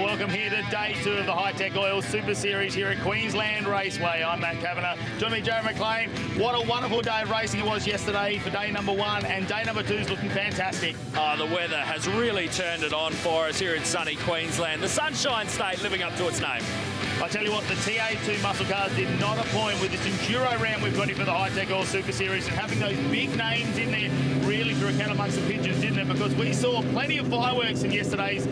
welcome here to day 2 of the Hi-Tec Oil Super Series here at Queensland Raceway. I'm Matt Kavanagh. Join me, Jared McLean. What a wonderful day of racing it was yesterday for day number 1, and day number 2 is looking fantastic. The weather has really turned it on for us here in sunny Queensland. The Sunshine State living up to its name. I tell you what, the TA2 muscle cars did not appoint with this Enduro round we've got here for the Hi-Tec Oil Super Series, and having those big names in there really threw a cat amongst the pigeons, didn't it? Because we saw plenty of fireworks in yesterday's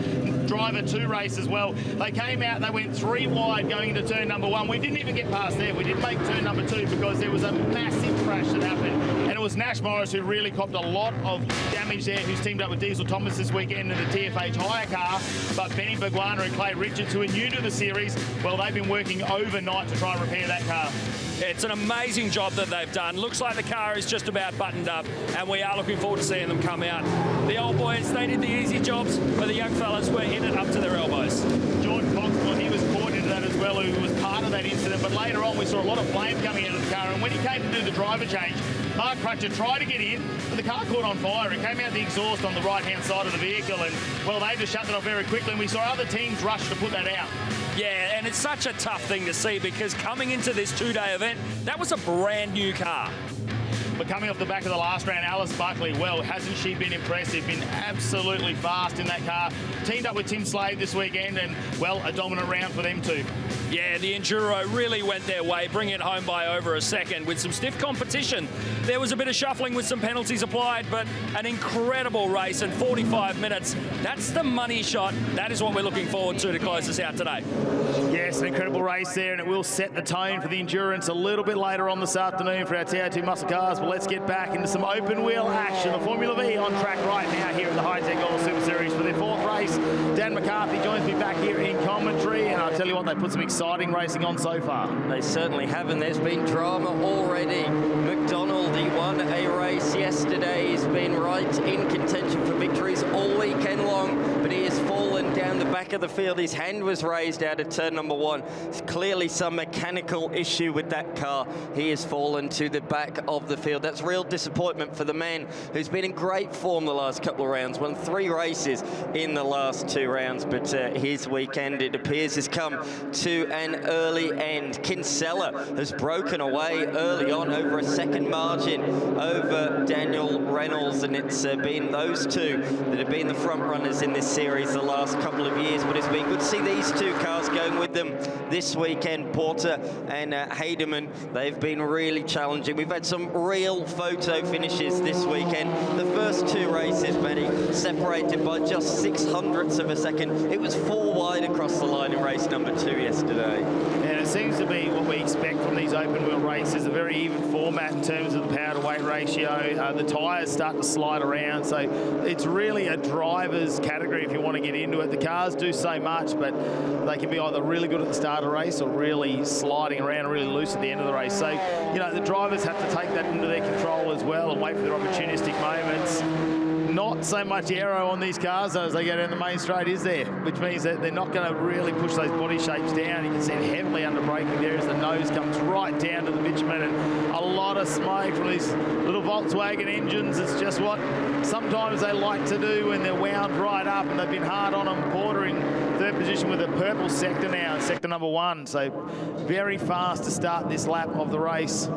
Driver 2 race as well. They came out, they went 3 wide going into turn number 1. We didn't even get past there. We didn't make turn number 2 because there was a massive crash that happened. And it was Nash Morris who really copped a lot of damage there, who's teamed up with Diesel Thomas this weekend in the TFH hire car. But Benny Baguana and Clay Richards, who are new to the series, well, they've been working overnight to try and repair that car. It's an amazing job that they've done. Looks like the car is just about buttoned up, and we are looking forward to seeing them come out. The old boys, they did the easy jobs, but the young fellas were in it up to their elbows. Jordan Cox, well, he was caught into that as well, who was part of that incident, but later on we saw a lot of flame coming out of the car, and when he came to do the driver change, Mark Crutcher tried to get in, but the car caught on fire. It came out the exhaust on the right-hand side of the vehicle, and, well, they just shut it off very quickly, and we saw other teams rush to put that out. Yeah, and it's such a tough thing to see because coming into this 2-day event, that was a brand new car. But coming off the back of the last round, Alice Buckley, well, hasn't she been impressive? Been absolutely fast in that car. Teamed up with Tim Slade this weekend, and, well, a dominant round for them too. Yeah, the Enduro really went their way, bringing it home by over a second with some stiff competition. There was a bit of shuffling with some penalties applied, but an incredible race in 45 minutes. That's the money shot. That is what we're looking forward to close us out today. Yes, an incredible race there, and it will set the tone for the endurance a little bit later on this afternoon for our TA2 muscle cars. But let's get back into some open wheel action. The Formula V on track right now here at the Hi-Tec Oil Super Series for their 4th race. Dan McCarthy joins me back here in commentary, and I'll tell you what, they put some exciting racing on so far. They certainly have, and there's been drama already. McDonald, he won a race yesterday. He's been right in contention for victories all weekend long, but he has fallen down the back of the field. His hand was raised out of turn number 1. There's clearly some mechanical issue with that car. He has fallen to the back of the field. That's real disappointment for the man who's been in great form the last couple of rounds. Won 3 races in the last 2 rounds, but his weekend, it appears, has come to an early end. Kinsella has broken away early on over a second margin over Daniel Reynolds, and it's been those two that have been the front runners in this series the last couple of years, but it's been good to see these 2 cars going with them this weekend. Porter and Haydeman, they've been really challenging. We've had some real photo finishes this weekend. The first 2 races, Benny, separated by just 0.06 of a second. It was 4 wide across the line in race number 2 yesterday. And it seems to be what we expect from these open wheel races, a very even format in terms of the power to weight ratio. The tyres start to slide around, so it's really a driver's category if you want to get into it. The cars do so much, but they can be either really good at the start of the race or really sliding around, really loose at the end of the race. So, you know, the drivers have to take that into their control as well and wait for their opportunistic moments. Not so much aero on these cars though as they go down the main straight, is there? Which means that they're not going to really push those body shapes down. You can see it heavily under braking there as the nose comes right down to the bitumen, and a lot of smoke from these little Volkswagen engines. It's just what sometimes they like to do when they're wound right up, and they've been hard on them. Porter in 3rd position with a purple sector now, sector number 1. So very fast to start this lap of the race.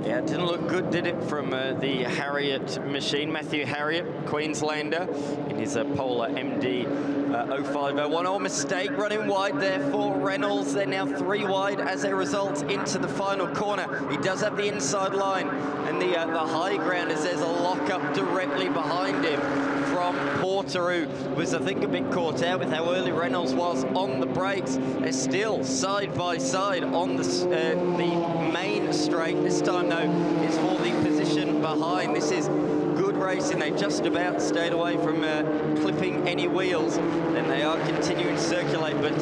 Yeah, it didn't look good, did it, from the Harriet machine. Matthew Harriet, Queenslander, in his Polar MD 0501. Oh, mistake, running wide there for Reynolds. They're now 3 wide as a result into the final corner. He does have the inside line, and the high ground as there's a lock-up directly behind him from Porter, who was, I think, a bit caught out with how early Reynolds was on the brakes. They're still side by side on the main straight. This time, though, is for the position behind. This is good racing. They just about stayed away from clipping any wheels, and they are continuing to circulate. But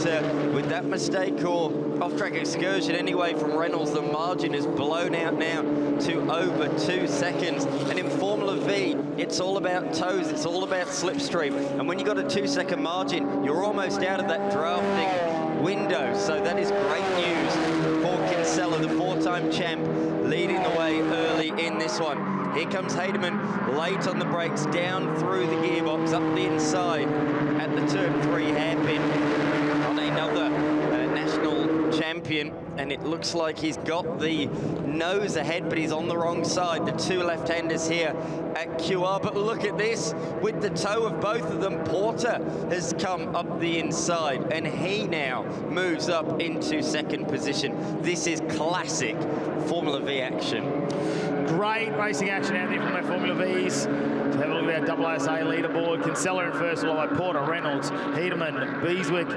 with that mistake or off-track excursion anyway from Reynolds, the margin is blown out now to over 2 seconds. And in Formula V, it's all about toes. It's all about slipstream. And when you've got a 2-second margin, you're almost out of that drafting window. So that is great news for Kinsella, the 4-time champ, leading the way early in this one. Here comes Haydeman, late on the brakes, down through the gearbox, up the inside at the turn 3 hairpin. Podium, and it looks like he's got the nose ahead, but he's on the wrong side. The two left-handers here at QR, but look at this. With the toe of both of them, Porter has come up the inside, and he now moves up into second position. This is classic Formula V action. Great racing action out there from our Formula Vs. To have a look at our AASA leaderboard. Kinsella in first, followed by Porter, Reynolds, Hedeman, Beeswick,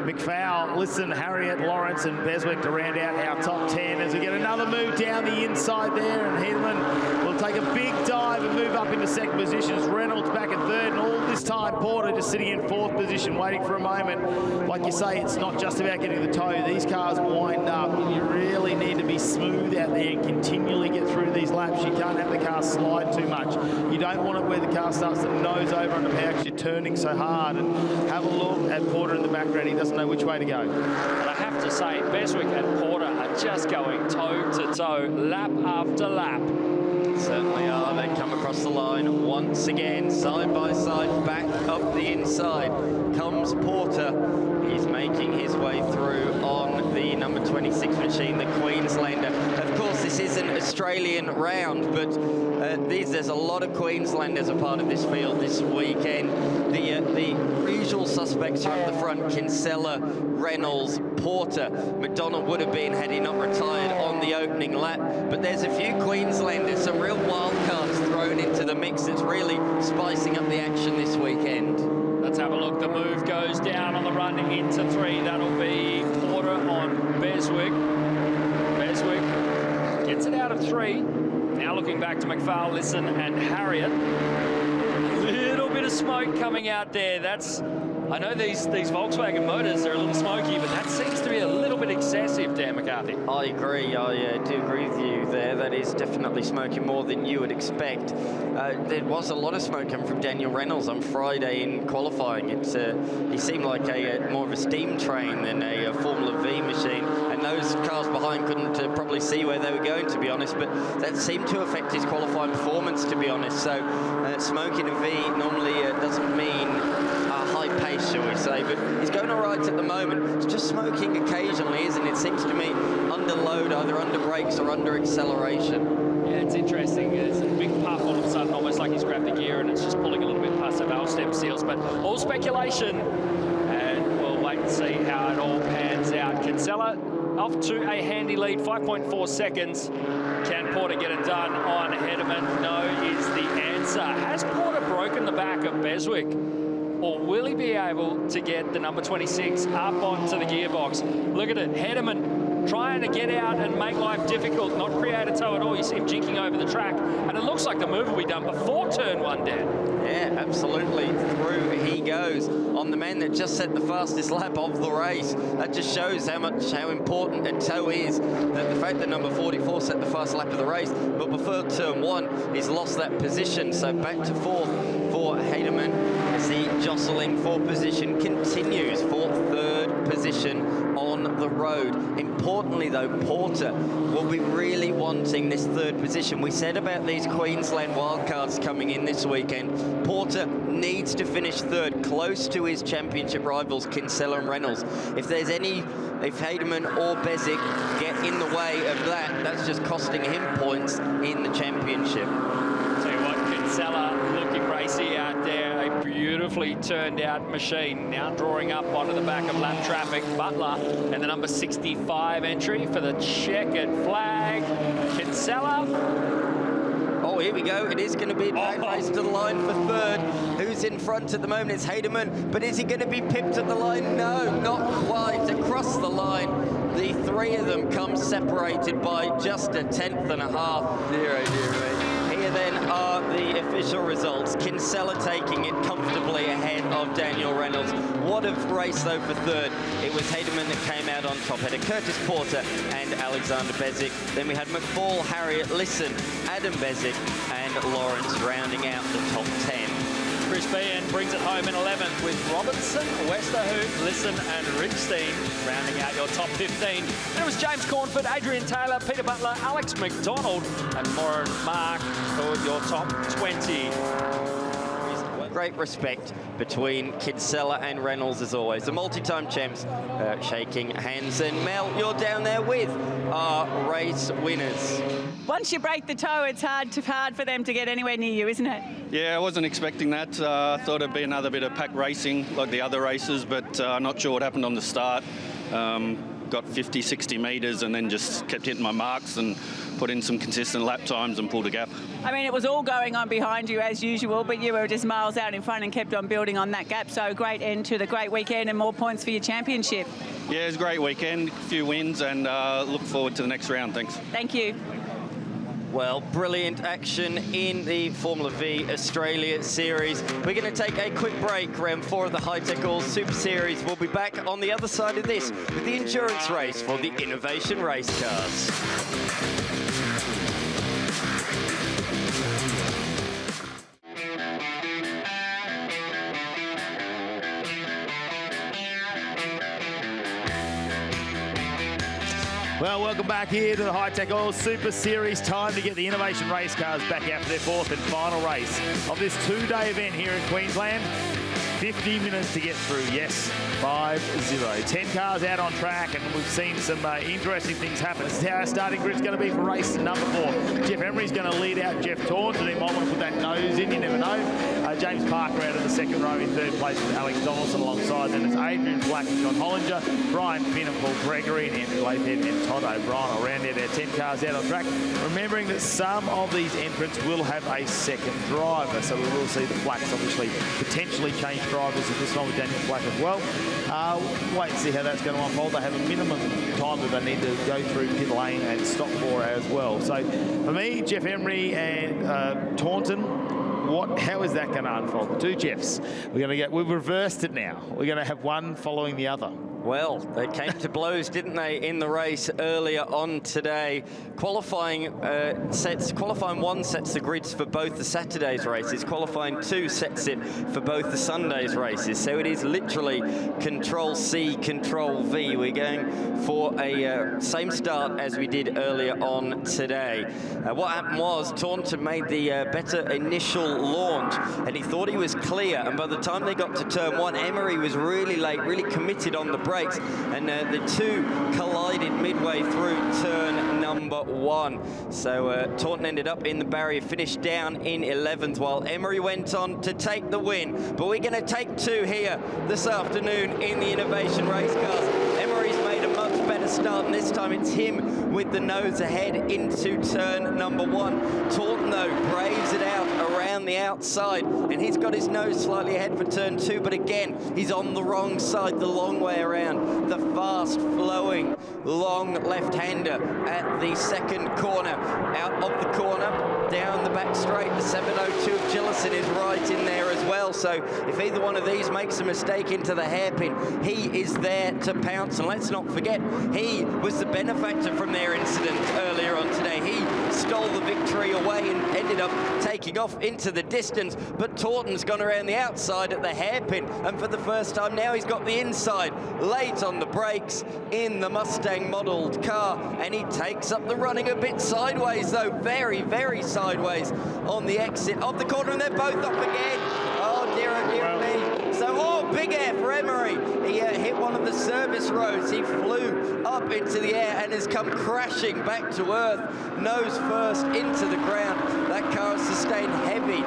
McPhail, Lisson, Harriet, Lawrence and Beswick to round out our top 10 as we get another move down the inside there, and Hedeman will take a big dive and move up into second position as Reynolds back in third, and all this time Porter just sitting in fourth position waiting for a moment. Like you say, it's not just about getting the toe. These cars wind up. You really need to be smooth out there and continually get through these laps. You can't have the car slide too much. You don't want it where the car starts to nose over on the power because you're turning so hard. And have a look at Porter in the background. He doesn't know which way to go. But I have to say, Beswick and Porter are just going toe to toe, lap after lap. Certainly are. They come across the line once again, side by side, back up the inside comes Porter. He's making his way through on the number 26 machine, the Queenslander. Of course, this is an Australian round, but there's a lot of Queenslanders a part of this field this weekend. The usual suspects are up the front: Kinsella, Reynolds, Porter. McDonald would have been had he not retired on the opening lap, but there's a few Queenslanders, some real wild cards thrown into the mix that's really spicing up the action this weekend. Let's have a look. The move goes down on the run into three. That'll be Porter on Beswick. Beswick gets it out of three. Now looking back to McPhail, Lisson and Harriet. A little bit of smoke coming out there. I know these Volkswagen motors are a little smoky, but that seems to be a little bit excessive, Dan McCarthy. I agree. I do agree with you there. That is definitely smoking more than you would expect. There was a lot of smoke coming from Daniel Reynolds on Friday in qualifying. He seemed like more of a steam train than a Formula V machine, and those cars behind couldn't probably see where they were going, to be honest, but that seemed to affect his qualifying performance, to be honest. So smoking a V normally doesn't mean high pace, shall we say, but he's going all right at the moment. It's just smoking occasionally, isn't it? Seems to me under load, either under brakes or under acceleration. Yeah, it's interesting. It's a big puff all of a sudden, almost like he's grabbed the gear and it's just pulling a little bit past the valve stem seals, but all speculation, and we'll wait and see how it all pans out. Kinsella off to a handy lead, 5.4 seconds. Can Porter get it done on Hedeman? No is the answer. Has Porter broken the back of Beswick, or will he be able to get the number 26 up onto the gearbox? Look at it, Hedeman trying to get out and make life difficult, not create a tow at all. You see him jinking over the track, and it looks like the move will be done before turn one, Dan. Yeah, absolutely. Through he goes on the man that just set the fastest lap of the race. That just shows how important a tow is. That the fact that number 44 set the fast lap of the race, but before turn one, he's lost that position. So back to fourth for Hedeman as the jostling for position continues for third position on the road. Importantly though, Porter will be really wanting this third position. We said about these Queensland wildcards coming in this weekend, Porter needs to finish third, close to his championship rivals Kinsella and Reynolds. If Hedeman or Bezic get in the way of that, that's just costing him points in the championship. Tell you what, Kinsella looking racy out there. A beautifully turned out machine. Now drawing up onto the back of lap traffic. Butler and the number 65 entry for the checkered flag. Kinsella. Oh, here we go. It is going to be a drag race to the line for third. Who's in front at the moment? It's Hedeman. But is he going to be pipped at the line? No, not quite. Across the line, the three of them come separated by just a tenth and a half. Dear, oh dear me. Here then are the official results. Kinsella taking it comfortably ahead of Daniel Reynolds. What a race though for third. It was Hedeman that came out on top. Had a Curtis Porter and Alexander Bezic. Then we had McFall, Harriet, Lisson, Adam Bezic and Lawrence rounding out the top 10. Chris Behan brings it home in 11th with Robinson, Westerhout, Lisson and Ridgestein rounding out your top 15. And it was James Cornford, Adrian Taylor, Peter Butler, Alex McDonald and Moran Mark for your top 20. great respect between Kinsella and Reynolds as always. The multi-time champs shaking hands. And Mel, you're down there with our race winners. Once you break the toe, it's hard for them to get anywhere near you, isn't it? Yeah, I wasn't expecting that. I thought it'd be another bit of pack racing like the other races, but not sure what happened on the start. Got 50, 60 metres and then just kept hitting my marks and put in some consistent lap times and pulled a gap. I mean, it was all going on behind you as usual, but you were just miles out in front and kept on building on that gap. So great end to the great weekend and more points for your championship. Yeah, it was a great weekend, a few wins, and look forward to the next round. Thanks. Thank you. Well, brilliant action in the Formula V Australia Series. We're going to take a quick break. Round 4 of the Hi-Tec All Super Series. We'll be back on the other side of this with the endurance race for the Innovation Race Cars. Well, welcome back here to the Hi-Tec All Super Series. Time to get the Innovation Race Cars back out for their 4th and final race of this 2-day event here in Queensland. 50 minutes to get through, yes, 5-0. 10 cars out on track, and we've seen some interesting things happen. This is how our starting group's going to be for race number 4. Jeff Emery's going to lead out Jeff Taunton. He might want to put that nose in, you never know. James Parker out of the 2nd row in 3rd place with Alex Donaldson alongside. Then it's Adrian Black and John Hollinger, Brian Finn and Paul Gregory, and Andrew Lathed and Todd O'Brien will round out our 10 cars out on track. Remembering that some of these entrants will have a 2nd driver, so we will see the Flacks obviously potentially change drivers at this one with Daniel Flack as well. Wait and see how that's going to unfold. They have a minimum time that they need to go through pit lane and stop for as well. So for me, Jeff Emery and Taunton, how is that going to unfold? The 2 Jeffs. We've reversed it now. We're going to have one following the other. Well, they came to blows, didn't they, in the race earlier on today. Qualifying 1 sets the grids for both the Saturday's races. Qualifying 2 sets it for both the Sunday's races. So it is literally Control C, Control V. We're going for a same start as we did earlier on today. What happened was Taunton made the better initial launch, and he thought he was clear. And by the time they got to turn 1, Emery was really late, really committed on the brakes, and the 2 collided midway through turn number 1. So Taunton ended up in the barrier, finished down in 11th, while Emery went on to take the win. But we're going to take 2 here this afternoon in the Innovation Race Cars. Emery's made a much better start, and this time it's him with the nose ahead into turn number 1. Taunton, though, braves it out around the outside, and he's got his nose slightly ahead for turn 2, but again, he's on the wrong side, the long way around. The fast-flowing, long left-hander at the 2nd corner. Out of the corner, down the back straight, the 702 of Gillison is right in there as well. So if either one of these makes a mistake into the hairpin, he is there to pounce. And let's not forget, he was the benefactor from their incident earlier on today. He stole the victory away and ended up taking off into the distance. But Taunton's gone around the outside at the hairpin, and for the first time now he's got the inside. Late on the brakes in the Mustang modelled car, and he takes up the running a bit sideways, though very, very sideways on the exit of the corner, and they're both up again. Oh dear me. So, big air for Emery. He hit one of the service roads. He flew up into the air and has come crashing back to earth, nose first into the ground. That car has sustained heavy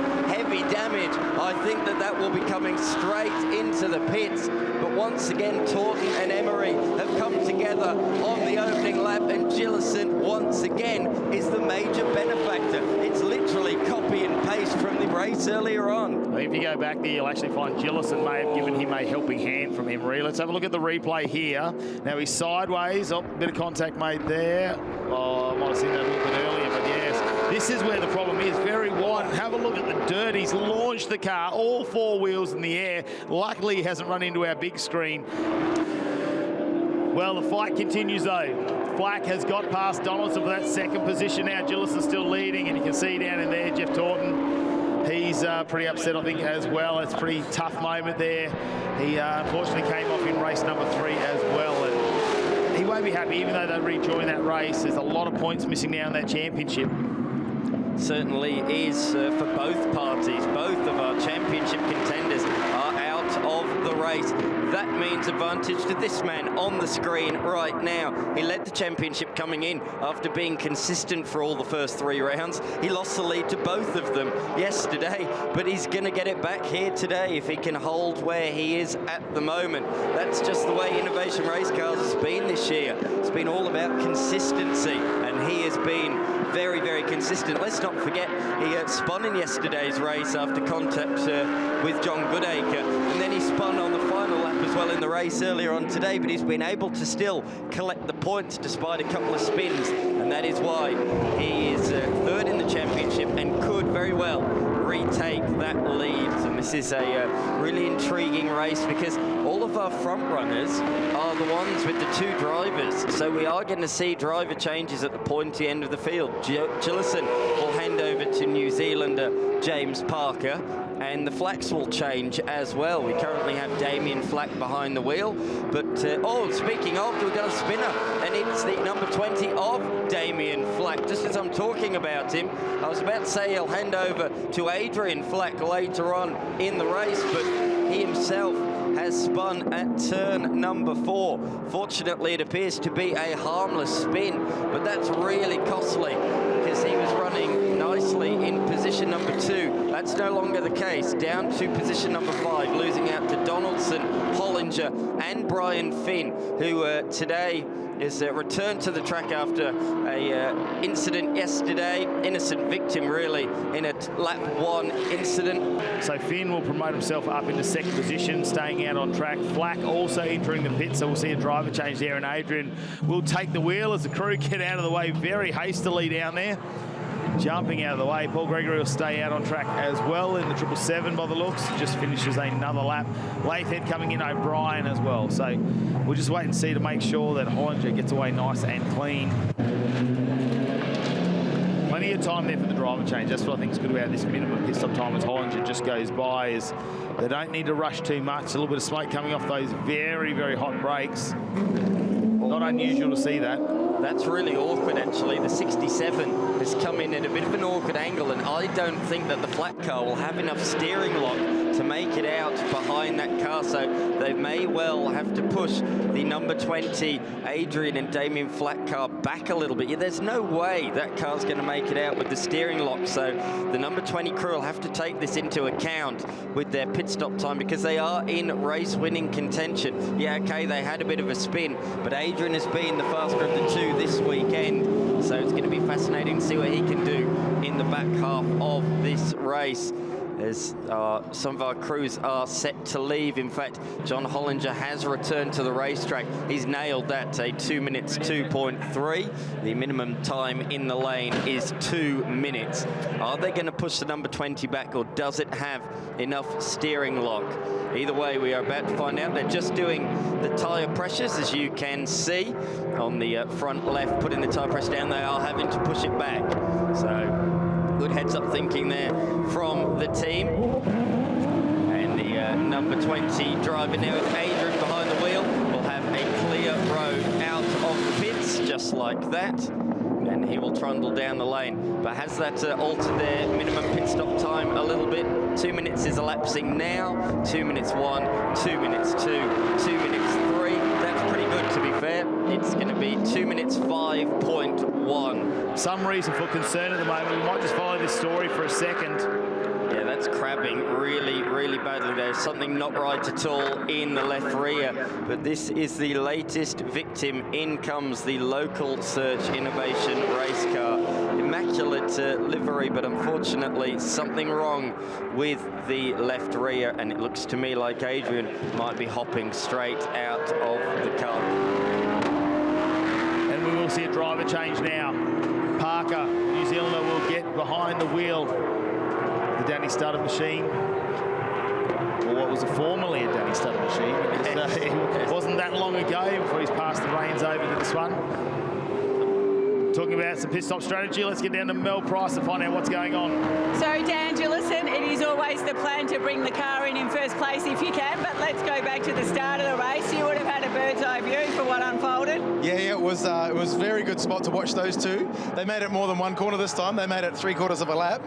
damage. I think that will be coming straight into the pits. But once again, Taunton and Emery have come together on the opening lap, and Gillison once again is the major benefactor. It's literally copy and paste from the race earlier on. If you go back there, you'll actually find Gillison may have given him a helping hand from Emery. Let's have a look at the replay here. Now he's sideways. Oh, bit of contact made there. Oh, I might have seen that a little bit earlier, but yes, this is where the problem is. Very wide. And have a look at the dirt. He's launched the car, all 4 wheels in the air. Luckily, he hasn't run into our big screen. Well, the fight continues though. Flack has got past Donaldson for that 2nd position now. Gillison's still leading, and you can see down in there Jeff Taunton. He's pretty upset, I think, as well. It's a pretty tough moment there. He unfortunately came off in race number 3 as well. And he won't be happy, even though they rejoin that race. There's a lot of points missing now in that championship. certainly is for both parties. Both of our championship contenders are out of the race. That means advantage to this man on the screen right now. He led the championship coming in after being consistent for all the first 3 rounds. He lost the lead to both of them yesterday, but he's going to get it back here today if he can hold where he is at the moment. That's just the way Innovation Race Cars has been this year. It's been all about consistency, and he has been very, very consistent. Let's not forget, he spun in yesterday's race after contact with John Goodacre, and then he spun on the final lap as well in the race earlier on today, but he's been able to still collect the points despite a couple of spins, and that is why he is 3rd in the championship and could very well retake that lead. And this is a really intriguing race because all of our front runners are the ones with the 2 drivers, so we are going to see driver changes at the pointy end of the field. Gillison will hand over to New Zealander James Parker, and the Flacks will change as well. We currently have Damien Flack behind the wheel, but oh, speaking of, we've got a spinner, and it's the number 20 of Damien Flack. Just as I'm talking about him, I was about to say he'll hand over to Adrian Flack later on in the race, but he himself has spun at turn number 4. Fortunately, it appears to be a harmless spin, but that's really costly because he was running nicely in position number 2. That's no longer the case. Down to position number 5, losing out to Donaldson, Hollinger, and Brian Finn, who today is returned to the track after a incident yesterday. Innocent victim, really, in a lap 1 incident. So Finn will promote himself up into 2nd position, staying out on track. Flack also entering the pit, so we'll see a driver change there, and Adrian will take the wheel as the crew get out of the way very hastily down there. Jumping out of the way. Paul Gregory will stay out on track as well in the 777 by the looks. Just finishes another lap. Lathead coming in, O'Brien as well. So we'll just wait and see to make sure that Hollinger gets away nice and clean. Plenty of time there for the driver change. That's what I think is good about this minimum pit stop time as Hollinger just goes by, is they don't need to rush too much. A little bit of smoke coming off those very, very hot brakes. Not unusual to see that. That's really awkward, actually. The 67 has come in at a bit of an awkward angle, and I don't think that the flat car will have enough steering lock to make it out behind that car, so they may well have to push the number 20 Adrian and Damien Flack car back a little bit. Yeah, there's no way that car's going to make it out with the steering lock, so the number 20 crew will have to take this into account with their pit stop time because they are in race-winning contention. Yeah, okay, they had a bit of a spin, but Adrian has been the faster of the 2 this weekend, so it's going to be fascinating to see what he can do in the back half of this race, as some of our crews are set to leave. In fact, John Hollinger has returned to the racetrack. He's nailed that, a 2 minutes 2.3. The minimum time in the lane is 2 minutes. Are they going to push the number 20 back, or does it have enough steering lock? Either way, we are about to find out. They're just doing the tyre pressures, as you can see on the front left, putting the tyre pressure down. They are having to push it back. So good heads-up thinking there from the team. And the number 20 driver now with Adrian behind the wheel will have a clear road out of the pits, just like that. And he will trundle down the lane. But has that altered their minimum pit stop time a little bit? 2 minutes is elapsing now. 2 minutes 1, 2 minutes 2, 2 minutes 3. That's pretty good, to be fair. It's going to be 2 minutes 5.1. Some reason for concern at the moment. We might just follow this story for a second. Yeah, that's crabbing really, really badly. There's something not right at all in the left rear. But this is the latest victim. In comes the local Search Innovation race car. Immaculate livery, but unfortunately something wrong with the left rear. And it looks to me like Adrian might be hopping straight out of the car. And we will see a driver change now. Parker, New Zealander, will get behind the wheel. The Danny Studdard machine, or what was formerly a Danny Studdard machine. It wasn't that long ago before he's passed the reins over to this one. Talking about some pit stop strategy, let's get down to Mel Price to find out what's going on. So Dan Gillison, it is always the plan to bring the car in first place if you can, but let's go back to the start of the race. You would have had a bird's eye view for what unfolded. Yeah, it was a very good spot to watch those two. They made it more than one corner this time. They made it 3/4 of a lap.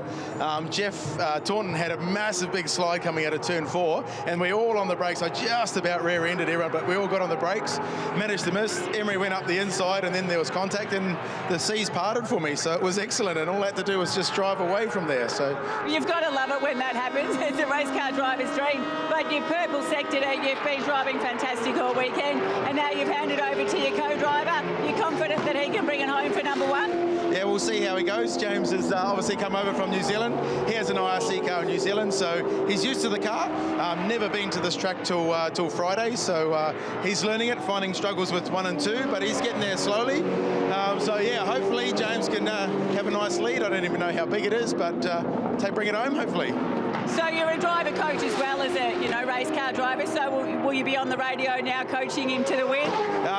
Jeff Taunton had a massive big slide coming out of turn 4, and we all on the brakes. I just about rear-ended everyone, but we all got on the brakes, managed to miss. Emery went up the inside, and then there was contact, and the seas parted for me, so it was excellent, and all I had to do was just drive away from there. So you've got to love it when that happens. It's a race car driver's dream. But you've purple sectored it. You've been driving fantastic all weekend, and now you've handed over to your co-driver. You're confident that he can bring it home for number 1? Yeah, we'll see how he goes. James has obviously come over from New Zealand. He has an IRC car in New Zealand, so he's used to the car. Never been to this track till Friday, so he's learning it, finding struggles with 1 and 2, but he's getting there slowly. So yeah, hopefully James can have a nice lead. I don't even know how big it is, but bring it home, hopefully. So you're a driver coach as well as a race car driver. So will you be on the radio now coaching him to the win?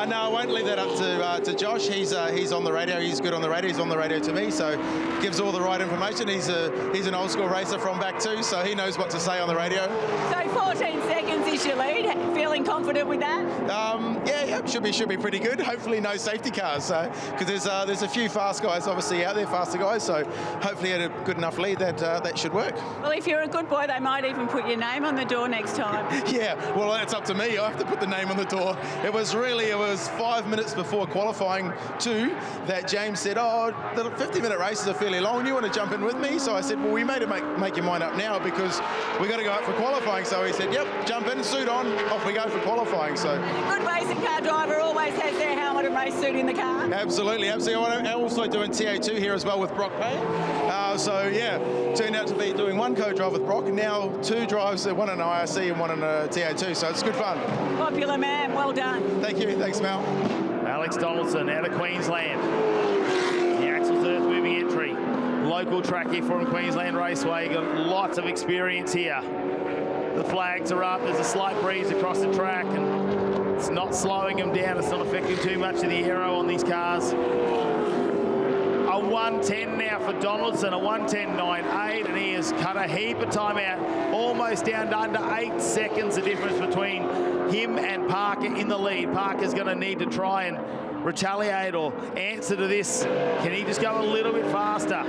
No, I won't leave that up to Josh. He's on the radio. He's good on the radio. He's on the radio to me, so gives all the right information. He's an old school racer from back too, so he knows what to say on the radio. So 14 seconds is your lead. Feeling confident with that? Yeah, should be pretty good. Hopefully no safety cars, because there's a few fast guys obviously out there, faster guys. So hopefully at a good enough lead that should work. Well, if you're a good boy, they might even put your name on the door next time. Yeah, well, it's up to me. I have to put the name on the door. It was 5 minutes before qualifying 2 that James said, oh, the 50-minute races are fairly long. You want to jump in with me? So I said, well, we made it make your mind up now because we got to go out for qualifying. So he said, yep, jump in, suit on, off we go for qualifying. So a good racing car driver always has their helmet and race suit in the car. Absolutely. I'm also doing TA2 here as well with Brock Payne. So yeah, turned out to be doing 1 co-drive with Brock, and now 2 drives, one in IRC and one in TA2, so it's good fun. Popular man, well done. Thank you, thanks Mel. Alex Donaldson out of Queensland. The Axel's Earth moving entry. Local track here from Queensland Raceway, got lots of experience here. The flags are up, there's a slight breeze across the track, and it's not slowing them down, it's not affecting too much of the aero on these cars. A 1:10 now for Donaldson, a 1:10.98, and he has cut a heap of time out, almost down to under 8 seconds the difference between him and Parker in the lead. Parker's going to need to try and retaliate or answer to this. Can he just go a little bit faster?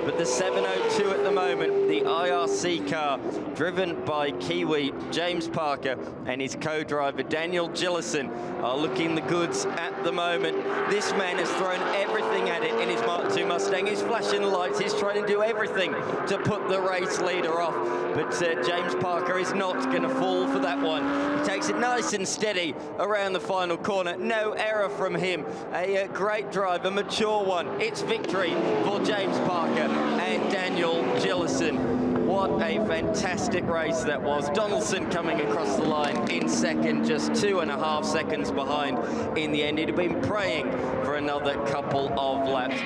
But the 702 at the moment, the IRC car, driven by Kiwi James Parker and his co-driver Daniel Gillison, are looking the goods at the moment. This man has thrown everything at it in his Mark II Mustang. He's flashing the lights. He's trying to do everything to put the race leader off. But James Parker is not going to fall for that one. He takes it nice and steady around the final corner. No error from him. A great drive, a mature one. It's victory for James Parker and Daniel Gillison. What a fantastic race that was. Donaldson coming across the line in second, just 2.5 seconds behind in the end. He'd have been praying for another couple of laps.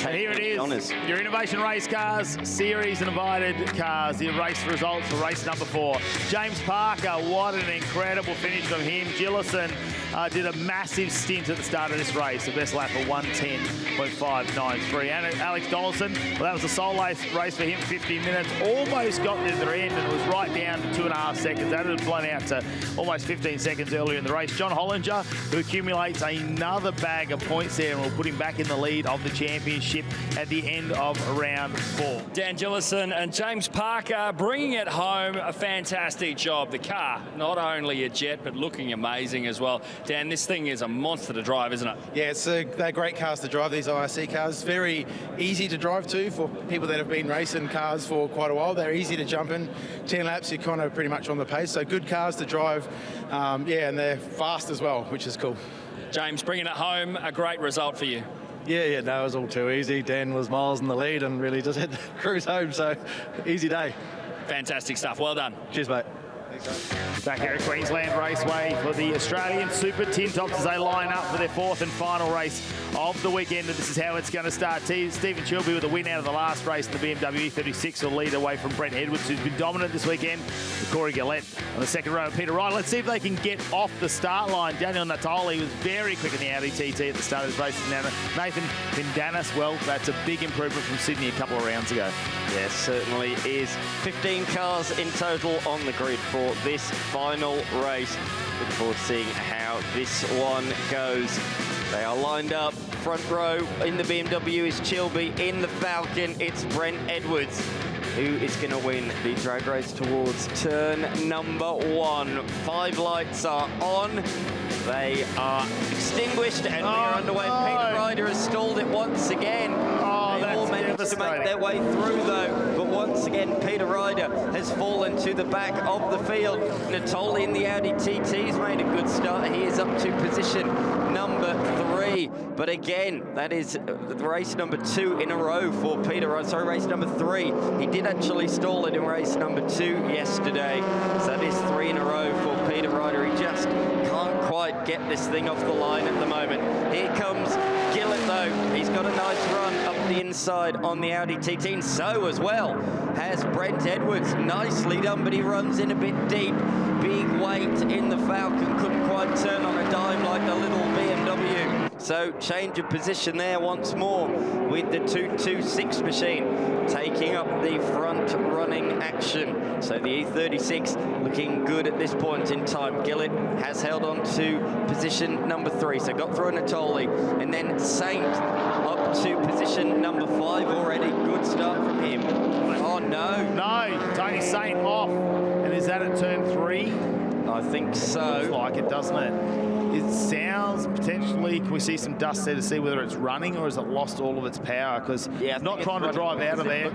And here it is, your Innovation Race Cars Series and Invited Cars, the race results for race number 4. James Parker, what an incredible finish from him. Gillison did a massive stint at the start of this race, the best lap of 1:10.593. And Alex Donaldson, well, that was a sole race for him, 50 minutes, almost got to the end, and it was right down to 2.5 seconds. That had blown out to almost 15 seconds earlier in the race. John Hollinger, who accumulates another bag of points there, and will put him back in the lead of the championship at the end of round 4. Dan Gillison and James Parker bringing it home. A fantastic job. The car, not only a jet, but looking amazing as well. Dan, this thing is a monster to drive, isn't it? Yeah, they're great cars to drive, these IRC cars. Very easy to drive too for people that have been racing cars for quite a while. They're easy to jump in. 10 laps, you're kind of pretty much on the pace. So good cars to drive. Yeah, and they're fast as well, which is cool. James, bringing it home, a great result for you. Yeah, no, it was all too easy. Dan was miles in the lead and really just had to cruise home, so easy day. Fantastic stuff. Well done. Cheers, mate. Back here at Queensland Raceway for the Australian Super Tin Tops as they line up for their 4th and final race of the weekend, and this is how it's going to start. Stephen Chilby with a win out of the last race in the BMW E36 will lead away from Brent Edwards, who's been dominant this weekend, with Corey Gillette on the second row of Peter Wright. Let's see if they can get off the start line. Daniel Natoli was very quick in the Audi TT at the start of this race. Nathan Pindanis, well, that's a big improvement from Sydney a couple of rounds ago. Yes, certainly is. 15 cars in total on the grid for for this final race. Looking forward to seeing how this one goes. They are lined up. Front row in the BMW is Chilby. In the Falcon, it's Brent Edwards, who is going to win the drag race towards turn number 1. 5 lights are on. They are extinguished, and we are underway. No. Peter Ryder has stalled it once again. They all managed to make their way through, though. But once again, Peter Ryder has fallen to the back of the field. Natoli in the Audi TT's made a good start. He is up to position number 3. But again, that is race number 2 in a row for Peter Ryder. Sorry, race number 3. He did actually stall it in race number 2 yesterday. So that is 3 in a row for Peter Ryder. He just can't quite get this thing off the line at the moment. Here comes Gillett, though. He's got a nice run up the inside on the Audi TT, and so as well has Brent Edwards. Nicely done, but he runs in a bit deep. Big weight in the Falcon, couldn't quite turn on a dime like the little BMW. So change of position there once more with the 226 machine taking up the front running action. So the E36 looking good at this point in time. Gillett has held on to position number 3, so got through Natoli, and then Saint up to position number 5 already. Good start from him. Oh no. No, Tony Saint off. And is that at turn 3? I think so. Looks like it, doesn't it? It sounds potentially, can we see some dust there to see whether it's running or has it lost all of its power? Because not trying to drive out of there.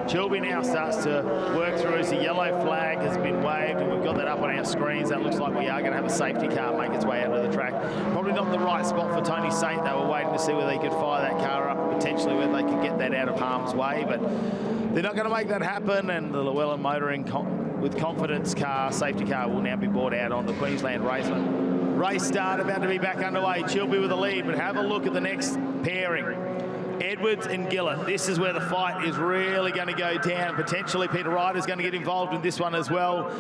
Chilby now starts to work through as the yellow flag has been waved, and we've got that up on our screens. That looks like we are going to have a safety car make its way out of the track. Probably not the right spot for Tony Saint. They were waiting to see whether they could fire that car up, potentially whether they could get that out of harm's way, but they're not going to make that happen, and the Llewellyn Motoring with Confidence car, safety car, will now be brought out on the Queensland Raceway. Race start, about to be back underway. Chilby with the lead, but have a look at the next pairing. Edwards and Gillett. This is where the fight is really going to go down. Potentially Peter Ryder's going to get involved in this one as well.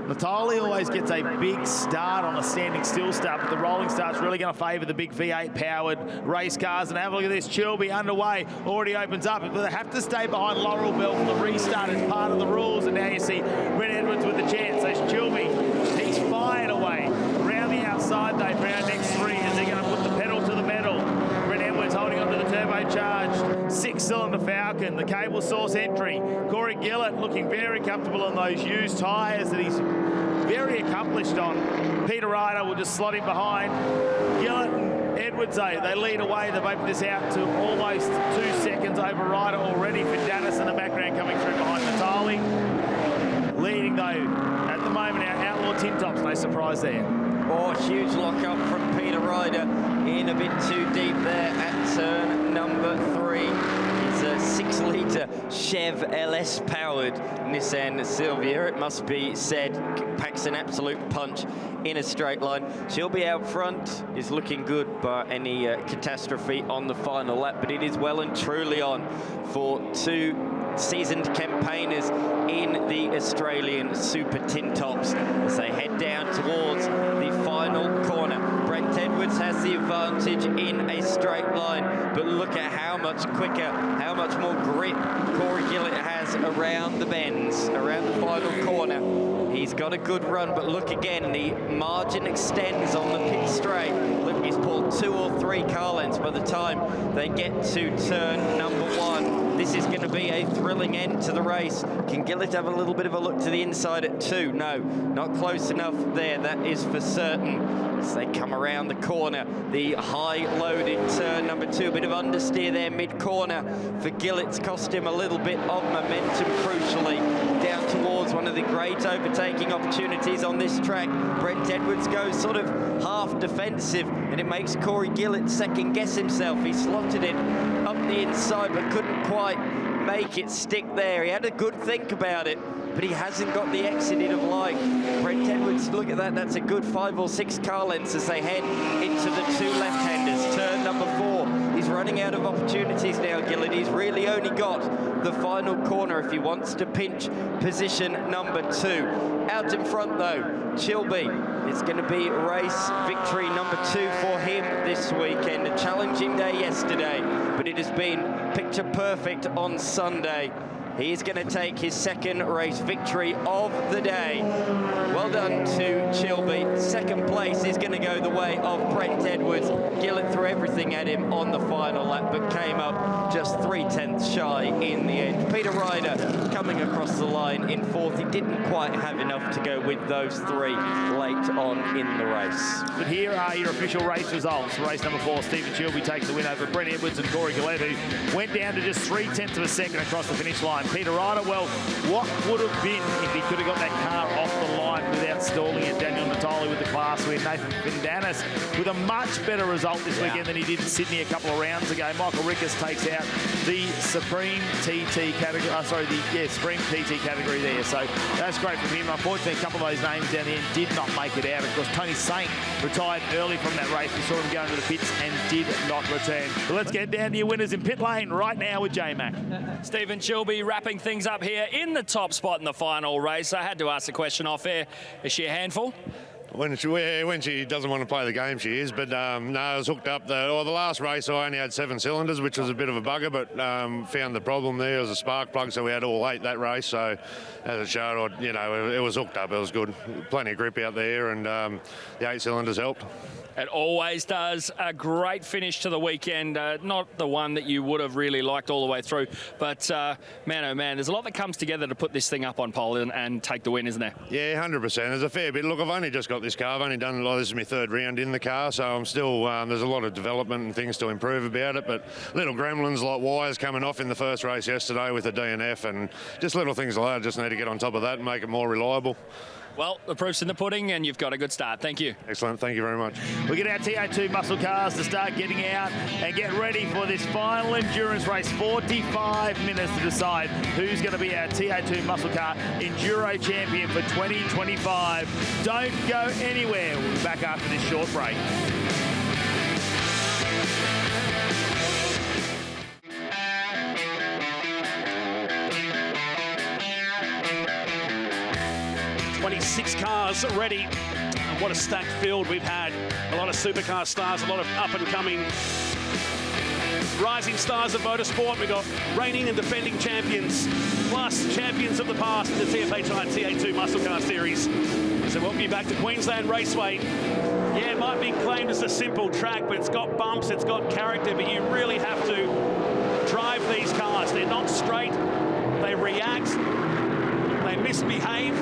Natoli always gets a big start on a standing still start, but the rolling start's really going to favour the big V8 powered race cars. And have a look at this, Chilby underway, already opens up, but they have to stay behind Laurel Bell for the restart as part of the rules. And now you see Brent Edwards with the chance. So Chilby, he's fired away. Around the outside though for our next 3 as they're going to put the pedal to the metal. Brent Edwards holding onto the turbocharged 6-cylinder Falcon, the cable source entry. Corey Gillett looking very comfortable on those used tyres that he's very accomplished on. Peter Ryder will just slot him behind. Gillett and Edwards, they lead away. They've opened this out to almost 2 seconds over Ryder already. Fidanis in the background coming through behind Natoli. Leading though, at the moment, our Outlaw Tin Tops, no surprise there. Oh, huge lock-up from Peter Ryder, in a bit too deep there at turn number 3. It's a 6-litre Chev LS-powered Nissan Silvia, it must be said. Packs an absolute punch in a straight line. She'll be out front, is looking good by any catastrophe on the final lap, but it is well and truly on for 2 seasoned campaigners in the Australian Super Tin Tops as they head down towards the final corner. Brent Edwards has the advantage in a straight line, but look at how much quicker, how much more grip Corey Gillett has around the bends, around the final corner. He's got a good run, but look again, the margin extends on the pit straight. Look, he's pulled 2 or 3 car lengths by the time they get to turn number 1. This is going to be a thrilling end to the race. Can Gillett have a little bit of a look to the inside at 2? No, not close enough there, that is for certain. As they come around the corner, the high-loaded turn number 2, a bit of understeer there mid-corner for Gillett's cost him a little bit of momentum, crucially, down towards one of the great overtaking opportunities on this track. Brent Edwards goes sort of half defensive, and it makes Corey Gillett second-guess himself. He slotted it up the inside, but couldn't quite make it stick there. He had a good think about it, but he hasn't got the exit he'd have liked. Brent Edwards, look at that, that's a good 5 or 6 car lengths as they head into the 2 left-handers. Turn number 4. He's running out of opportunities now, Gillett. He's really only got the final corner if he wants to pinch position number 2. Out in front though, Chilby. It's going to be race victory number 2 for him this weekend. A challenging day yesterday, but it has been picture perfect on Sunday. He's going to take his second race victory of the day. Well done to Chilby. Second place is going to go the way of Brent Edwards. Gillett threw everything at him on the final lap, but came up just 3/10 shy in the end. Peter Ryder coming across the line in fourth. He didn't quite have enough to go with those three late on in the race. But here are your official race results. Race number 4, Stephen Chilby takes the win over Brent Edwards and Corey Gillett, who went down to just 0.3 of a second across the finish line. Peter Ryder, well, what would have been if he could have got that car off the line without stalling it? Daniel Natali with the class win. Nathan Findanis with a much better result this weekend than he did in Sydney a couple of rounds ago. Michael Rickus takes out the Supreme TT category, Supreme TT category there. So that's great from him. Unfortunately, a couple of those names down the end did not make it out. Of course, Tony Saint retired early from that race. We saw him go into the pits and did not return. So let's get down to your winners in pit lane right now with J-Mac. Stephen Chilby wrapping things up here in the top spot in the final race. I had to ask the question off air, is she a handful? When she doesn't want to play the game, she is. But no, I was hooked up. The last race, I only had 7 cylinders, which was a bit of a bugger, but found the problem there. It was a spark plug, so we had all 8 that race. So as it showed, it was hooked up. It was good. Plenty of grip out there, and the 8 cylinders helped. It always does. A great finish to the weekend. Not the one that you would have really liked all the way through, but man, oh man, there's a lot that comes together to put this thing up on pole and take the win, isn't there? Yeah, 100%. There's a fair bit. Look, I've only just got this car. I've only done this is my 3rd round in the car, so I'm still, there's a lot of development and things to improve about it, but little gremlins like wires coming off in the first race yesterday with the DNF and just little things like that. I just need to get on top of that and make it more reliable. Well, the proof's in the pudding, and you've got a good start. Thank you. Excellent. Thank you very much. We get our TO2 muscle cars to start getting out and get ready for this final endurance race. 45 minutes to decide who's going to be our TO2 muscle car Enduro champion for 2025. Don't go anywhere. We'll be back after this short break. Six cars ready. And what a stacked field we've had. A lot of supercar stars, a lot of up-and-coming rising stars of motorsport. We've got reigning and defending champions, plus champions of the past in the TFHI TA2 Muscle Car Series. So welcome you back to Queensland Raceway. Yeah, it might be claimed as a simple track, but it's got bumps, it's got character, but you really have to drive these cars. They're not straight, they react, they misbehave.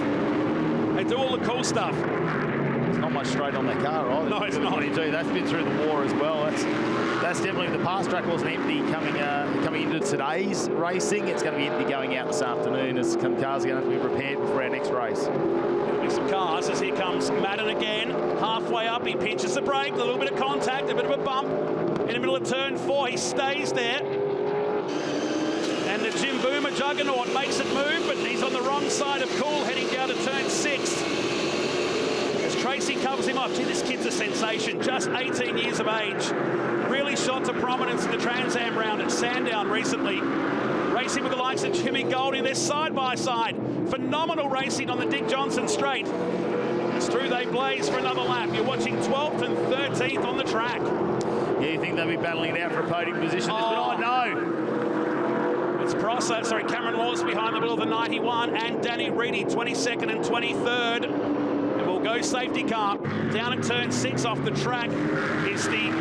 They do all the cool stuff. There's not much straight on that car, right? No, it's not. That's been through the war as well. That's definitely, the past track wasn't empty coming into today's racing. It's going to be empty going out this afternoon as some cars are going to have to be prepared for our next race. There'll be some cars as here comes Madden again. Halfway up, he pinches the brake, a little bit of contact, a bit of a bump. In the middle of turn 4, he stays there. And the Jim Boomer juggernaut makes it move, but he's on the wrong side of cool, heading down to turn 6. As Tracy covers him off. Gee, this kid's a sensation, just 18 years of age. Really shot to prominence in the Trans Am round at Sandown recently. Racing with the likes of Jimmy Goldie, they're side by side. Phenomenal racing on the Dick Johnson Straight. As through they blaze for another lap. You're watching 12th and 13th on the track. Yeah, you think they'll be battling it out for a podium position? Oh, no. It's Cameron Laws behind the wheel of the 91 and Danny Reedy 22nd and 23rd. And we'll go safety car. Down at turn 6 off the track is the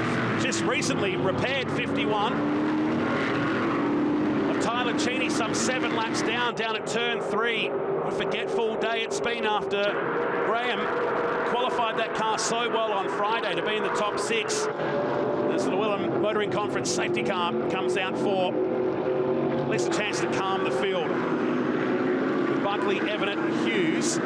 just recently repaired 51 of Tyler Cheney, some 7 laps down at turn 3. A forgetful day it's been after Graham qualified that car so well on Friday to be in the top 6. This is the Willem Motoring Conference safety car comes out for at least a chance to calm the field. With Buckley, Evanet and Hughes,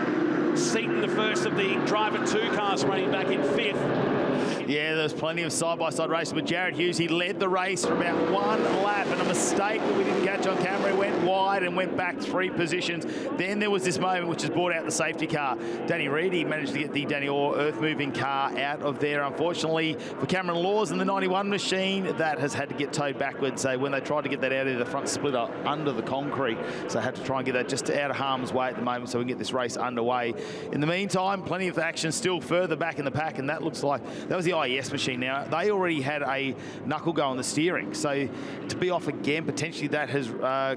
Seaton, the first of the driver 2 cars, running back in 5th. Yeah, there's plenty of side-by-side racing with Jared Hughes. He led the race for about 1 lap, and a mistake that we didn't catch on camera. He went wide and went back 3 positions. Then there was this moment which has brought out the safety car. Danny Reedy managed to get the Danny Orr earth-moving car out of there. Unfortunately for Cameron Laws and the 91 machine, that has had to get towed backwards. So when they tried to get that out of the front splitter under the concrete, so they had to try and get that just out of harm's way at the moment so we can get this race underway. In the meantime, plenty of action still further back in the pack, and that looks like that was the AIS machine now, they already had a knuckle go on the steering. So to be off again, potentially that has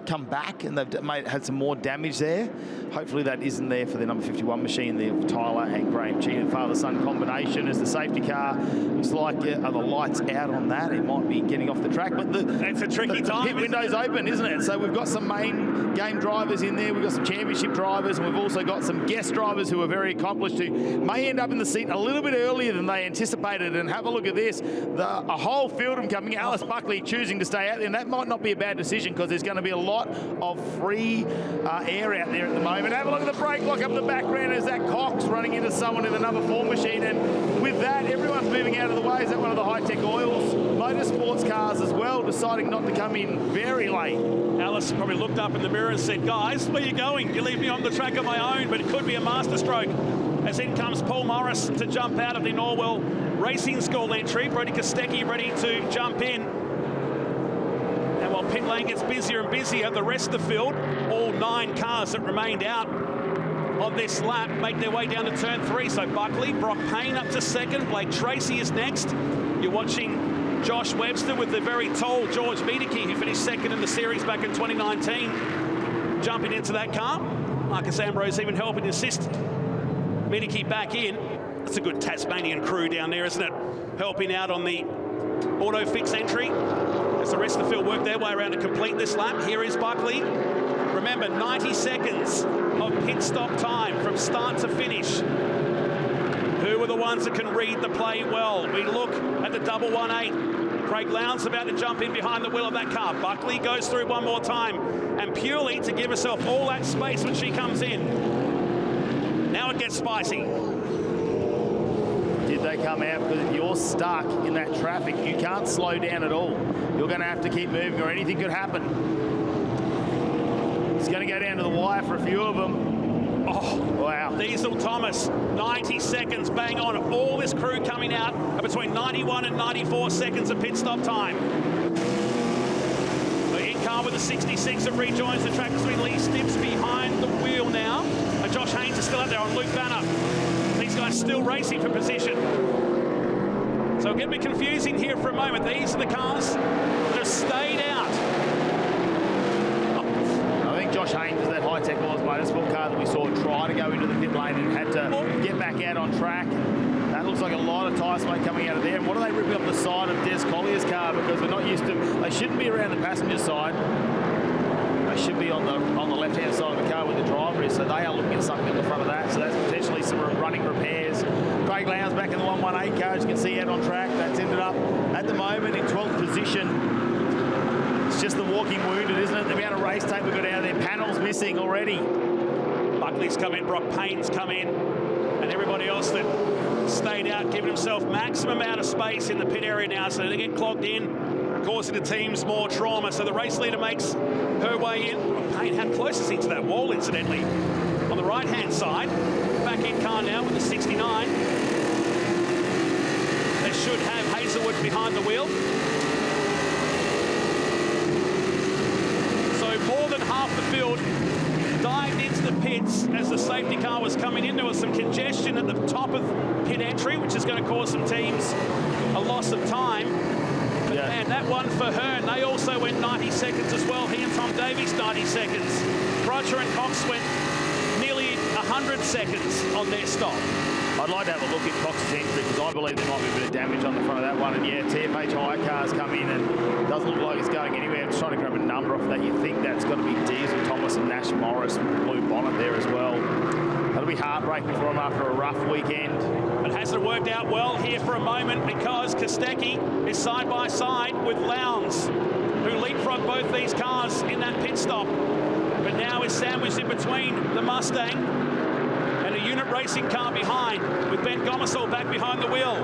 come back and they've had some more damage there. Hopefully that isn't there for the number 51 machine, the Tyler and Graham G, father-son combination as the safety car. Looks like are the lights out on that. It might be getting off the track, but it's a tricky time. The pit window's open, isn't it? So we've got some main game drivers in there. We've got some championship drivers, and we've also got some guest drivers who are very accomplished who may end up in the seat a little bit earlier than they anticipated. And have a look at this. A whole field of them coming. Alice Buckley choosing to stay out there, and that might not be a bad decision because there's going to be a lot of free air out there at the moment. Have a look at the brake lock up in the background as that Cox running into someone in the number 4 machine. And with that, everyone's moving out of the way. Is that one of the Hi-Tec oils? Motorsports cars as well, deciding not to come in very late. Alice probably looked up in the mirror and said, guys, where are you going? You leave me on the track on my own, but it could be a masterstroke. As in comes Paul Morris to jump out of the Norwell Racing School entry. Brody Kostecki ready to jump in. And while pit lane gets busier and busier, the rest of the field, all 9 cars that remained out on this lap, make their way down to turn 3. So Buckley, Brock Payne up to second. Blake Tracy is next. You're watching Josh Webster with the very tall George Miedeke, who finished second in the series back in 2019, jumping into that car. Marcus Ambrose even helping assist Miedeke back in. That's a good Tasmanian crew down there, isn't it? Helping out on the auto fix entry as the rest of the field work their way around to complete this lap. Here is Buckley. Remember, 90 seconds of pit stop time from start to finish. Who are the ones that can read the play well? We look at the 118. Craig Lowndes about to jump in behind the wheel of that car. Buckley goes through one more time, and purely to give herself all that space when she comes in. Now it gets spicy. Did they come out? Because if you're stuck in that traffic, you can't slow down at all. You're going to have to keep moving or anything could happen. It's going to go down to the wire for a few of them. Oh, wow. Diesel Thomas, 90 seconds, bang on. All this crew coming out at between 91 and 94 seconds of pit stop time. The in-car with the 66 that rejoins the track between Lee Stips behind the wheel now. And Josh Haynes is still out there on Luke Banner. These guys still racing for position. So it'll get a bit confusing here for a moment. These are the cars that have stayed out. I think Josh Haynes is that Hi-Tec Oils Motorsport car that we saw try to go into the pit lane and had to get back out on track. That looks like a lot of tyre smoke coming out of there. And what are they ripping up the side of Des Collier's car? Because we're not used to... They shouldn't be around the passenger side. They should be on the left-hand side of the car where the driver is. So they are looking at something at the front of that. So that's potentially some running repairs. Craig Lowndes back in the 118 car, as you can see out on track. That's ended up at the moment in 12th position. It's just the walking wounded, isn't it? The amount of race tape we've got out there. Panels missing already. Buckley's come in, Brock Payne's come in, and everybody else that stayed out, giving himself maximum amount of space in the pit area now, so they get clogged in, causing the teams more trauma. So the race leader makes her way in. Brock Payne, how close is he to that wall, incidentally? On the right-hand side, back in car now with the 69. They should have Hazelwood behind the wheel. More than half the field dived into the pits as the safety car was coming in. There was some congestion at the top of pit entry, which is going to cause some teams a loss of time. But man, that one for Hearn, they also went 90 seconds as well. He and Tom Davies 90 seconds. Roger and Cox went nearly 100 seconds on their stop. I'd like to have a look at Cox's entry because I believe there might be a bit of damage on the front of that one. And yeah, TFH hire cars come in and it doesn't look like it's going anywhere. I'm just trying to grab a number off that. You think that's got to be Diesel Thomas and Nash Morris with the blue bonnet there as well. That'll be heartbreaking for them after a rough weekend. But hasn't worked out well here for a moment because Kostecki is side by side with Lowndes, who leapfrogged both these cars in that pit stop. But now is sandwiched in between the Mustang and a unit racing car behind, with Ben Gomersall back behind the wheel.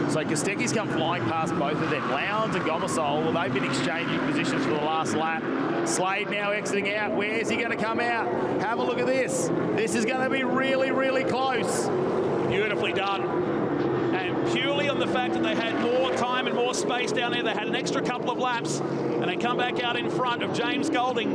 So Kostecki's come flying past both of them. Lowndes and Gomersall, well, they've been exchanging positions for the last lap. Slade now exiting out. Where's he going to come out? Have a look at this. This is going to be really, really close. Beautifully done. And purely on the fact that they had more time and more space down there, they had an extra couple of laps, and they come back out in front of James Golding.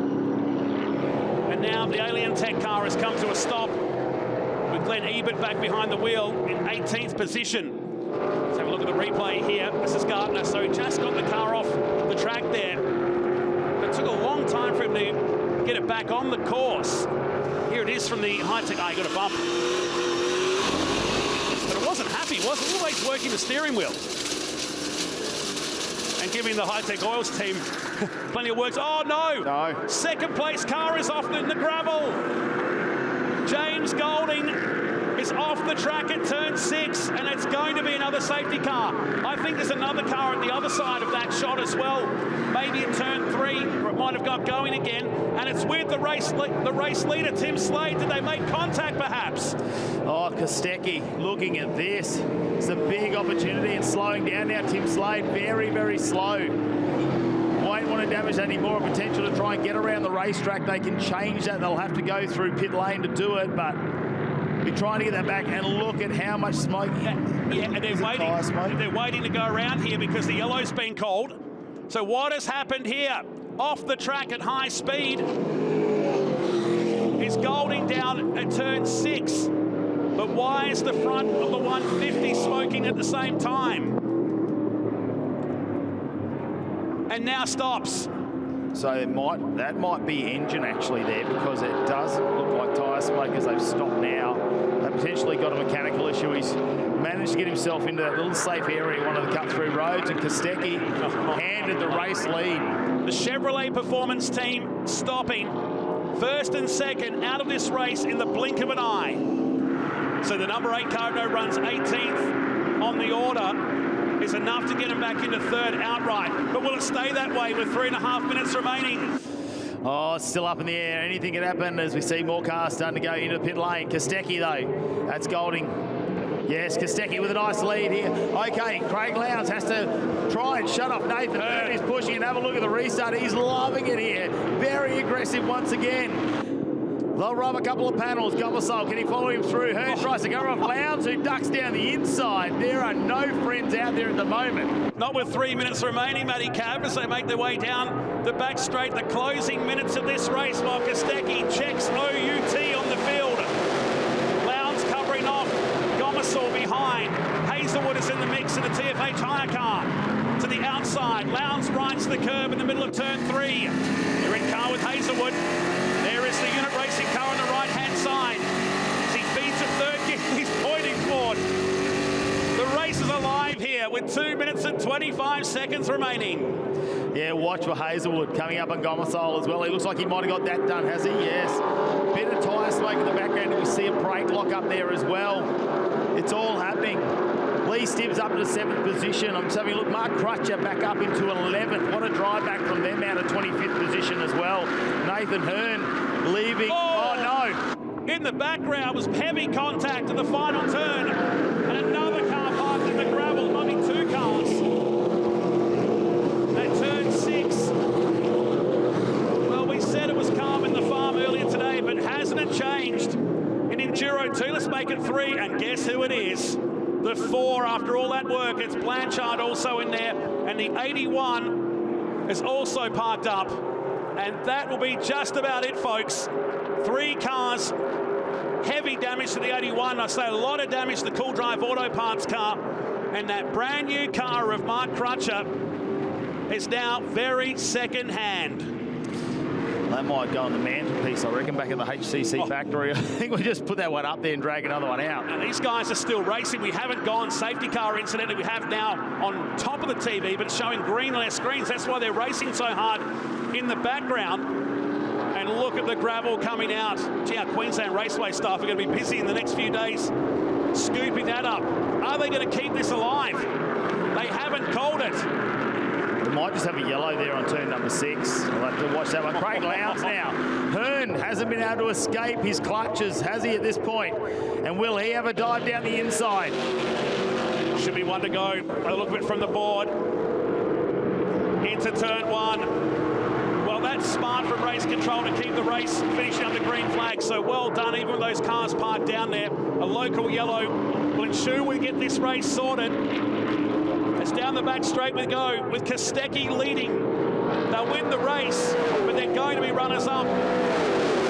And now the Alien Tech car has come to a stop with Glenn Ebert back behind the wheel in 18th position. Let's have a look at the replay here. This is Gardner, so he just got the car off the track there. It took a long time for him to get it back on the course. Here it is from the Hi-Tec. He got a bump. But it wasn't happy, was it? Always working the steering wheel. And giving the Hi-Tec Oils team plenty of work. Oh, no. No. Second place car is off in the gravel. James Golding is off the track at turn 6, and it's going to be another safety car. I think there's another car at the other side of that shot as well. Maybe at turn 3, or it might have got going again, and it's with the race leader, Tim Slade. Did they make contact, perhaps? Oh, Kostecki looking at this. It's a big opportunity and slowing down now. Tim Slade, very, very slow. Won't want to damage any more potential to try and get around the racetrack. They can change that. They'll have to go through pit lane to do it, but be trying to get that back, and look at how much smoke. Yeah, and they're waiting to go around here because the yellow's been called. So what has happened here? Off the track at high speed is Golding down at turn 6. But why is the front of the 150 smoking at the same time? And now stops. So that might be engine actually there, because it does look like tyre smoke as they've stopped now. They potentially got a mechanical issue. He's managed to get himself into that little safe area, one of the cut-through roads, and Kostecki handed the race lead. The Chevrolet Performance team stopping first and second out of this race in the blink of an eye. So the number 8 car no runs 18th on the order is enough to get him back into third outright. But will it stay that way with 3.5 minutes remaining? Oh, it's still up in the air. Anything can happen as we see more cars starting to go into the pit lane. Kostecki, though, that's Golding. Yes, Kostecki with a nice lead here. Okay, Craig Lowndes has to try and shut off Nathan Hurn. He's pushing, and have a look at the restart. He's loving it here. Very aggressive once again. They'll rub a couple of panels. Gomersall, can he follow him through? Hurn tries to go off Lowndes, who ducks down the inside. There are no friends out there at the moment. Not with 3 minutes remaining, Matty Cab, as they make their way down the back straight. The closing minutes of this race, while Kostecki checks OUT on the field. Lowndes covering off. Gomersall behind. Hazelwood is in the mix in the TFH hire car. To the outside. Lowndes rides the curb in the middle of turn 3. They're in car with Hazelwood. There is the unit racing car on the right-hand side. As he feeds it third gear, he's pointing forward. The race is alive here with 2 minutes and 25 seconds remaining. Yeah, watch for Hazelwood coming up on Gomersall as well. He looks like he might have got that done, has he? Yes. Bit of tyre smoke in the background, and we see a brake lock up there as well. It's all happening. Lee Stibbs up to 7th position. I'm just having a look. Mark Crutcher back up into 11th. What a drive back from them out of 25th position as well. Nathan Hurn leaving. Oh no. In the background was heavy contact in the final turn. And another car parked in the gravel. Might be 2 cars. At turn 6. Well, we said it was calm in the farm earlier today, but hasn't it changed? In Enduro 2, let's make it 3. And guess who it is? The 4, after all that work, it's Blanchard also in there, and the 81 is also parked up, and that will be just about it, folks. 3 cars, heavy damage to the 81. I say a lot of damage to the Cool Drive Auto Parts car, and that brand new car of Mark Crutcher is now very second hand. That might go on the mantelpiece, I reckon, back at the HCC factory. I think we just put that one up there and drag another one out. And these guys are still racing. We haven't gone safety car, incidentally. We have now on top of the TV, but it's showing green on their screens. That's why they're racing so hard in the background. And look at the gravel coming out. Gee, our Queensland Raceway staff are going to be busy in the next few days scooping that up. Are they going to keep this alive? They haven't called it. We might just have a yellow there on turn number 6. We'll have to watch that one. Craig Lowndes now. Hurn hasn't been able to escape his clutches, has he, at this point? And will he have a dive down the inside? Should be one to go. A look at it from the board. Into turn 1. Well, that's smart from race control to keep the race finishing under green flag. So well done, even with those cars parked down there. A local yellow will ensure we get this race sorted. It's down the back straight we go, with Kostecki leading. They'll win the race, but they're going to be runners-up.